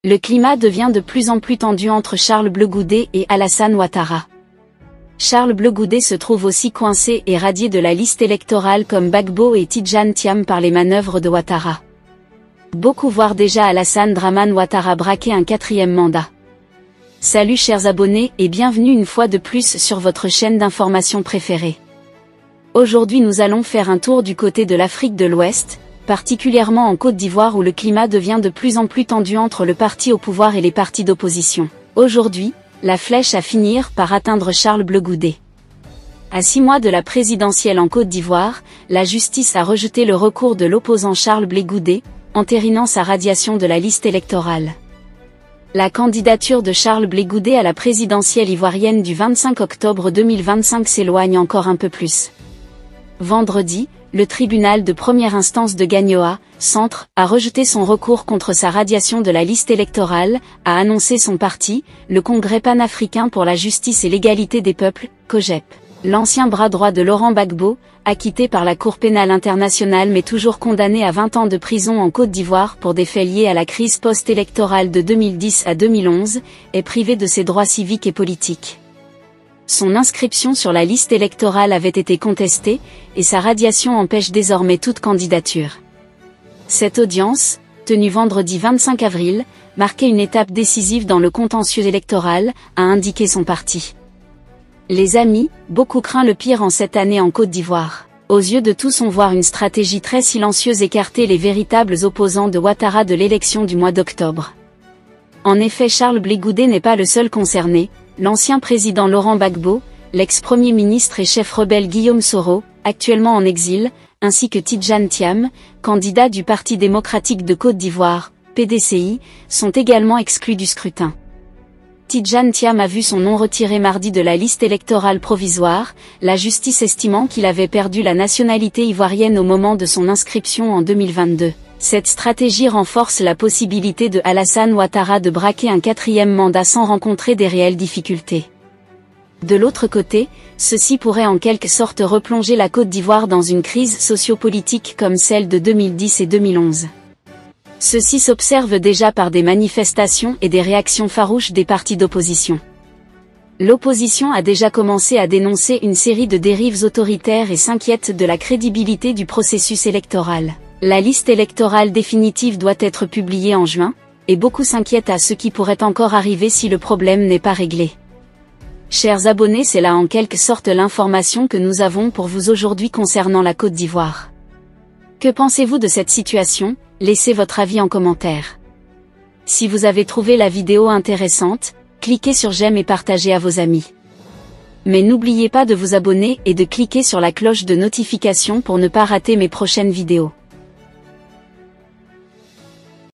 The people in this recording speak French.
Le climat devient de plus en plus tendu entre Charles Blé Goudé et Alassane Ouattara. Charles Blé Goudé se trouve aussi coincé et radié de la liste électorale comme Gbagbo et Tidjane Thiam par les manœuvres de Ouattara. Beaucoup voient déjà Alassane Dramane Ouattara braquer un 4e mandat. Salut chers abonnés et bienvenue une fois de plus sur votre chaîne d'information préférée. Aujourd'hui nous allons faire un tour du côté de l'Afrique de l'Ouest, particulièrement en Côte d'Ivoire où le climat devient de plus en plus tendu entre le parti au pouvoir et les partis d'opposition. Aujourd'hui, la flèche à finir par atteindre Charles Blé Goudé. À 6 mois de la présidentielle en Côte d'Ivoire, la justice a rejeté le recours de l'opposant Charles Blé Goudé, entérinant sa radiation de la liste électorale. La candidature de Charles Blé Goudé à la présidentielle ivoirienne du 25 octobre 2025 s'éloigne encore un peu plus. Vendredi, le tribunal de première instance de Gagnoa, Centre, a rejeté son recours contre sa radiation de la liste électorale, a annoncé son parti, le Congrès panafricain pour la justice et l'égalité des peuples, COJEP. L'ancien bras droit de Laurent Gbagbo, acquitté par la Cour pénale internationale mais toujours condamné à 20 ans de prison en Côte d'Ivoire pour des faits liés à la crise post-électorale de 2010 à 2011, est privé de ses droits civiques et politiques. Son inscription sur la liste électorale avait été contestée, et sa radiation empêche désormais toute candidature. Cette audience, tenue vendredi 25 avril, marquait une étape décisive dans le contentieux électoral, a indiqué son parti. Les amis, beaucoup craignent le pire en cette année en Côte d'Ivoire. Aux yeux de tous on voit une stratégie très silencieuse écarter les véritables opposants de Ouattara de l'élection du mois d'octobre. En effet Charles Blé Goudé n'est pas le seul concerné. L'ancien président Laurent Gbagbo, l'ex-premier ministre et chef rebelle Guillaume Soro, actuellement en exil, ainsi que Tidjane Thiam, candidat du Parti démocratique de Côte d'Ivoire, PDCI, sont également exclus du scrutin. Tidjane Thiam a vu son nom retiré mardi de la liste électorale provisoire, la justice estimant qu'il avait perdu la nationalité ivoirienne au moment de son inscription en 2022. Cette stratégie renforce la possibilité de Alassane Ouattara de braquer un 4e mandat sans rencontrer des réelles difficultés. De l'autre côté, ceci pourrait en quelque sorte replonger la Côte d'Ivoire dans une crise sociopolitique comme celle de 2010 et 2011. Ceci s'observe déjà par des manifestations et des réactions farouches des partis d'opposition. L'opposition a déjà commencé à dénoncer une série de dérives autoritaires et s'inquiète de la crédibilité du processus électoral. La liste électorale définitive doit être publiée en juin, et beaucoup s'inquiètent à ce qui pourrait encore arriver si le problème n'est pas réglé. Chers abonnés, c'est là en quelque sorte l'information que nous avons pour vous aujourd'hui concernant la Côte d'Ivoire. Que pensez-vous de cette situation? Laissez votre avis en commentaire. Si vous avez trouvé la vidéo intéressante, cliquez sur j'aime et partagez à vos amis. Mais n'oubliez pas de vous abonner et de cliquer sur la cloche de notification pour ne pas rater mes prochaines vidéos.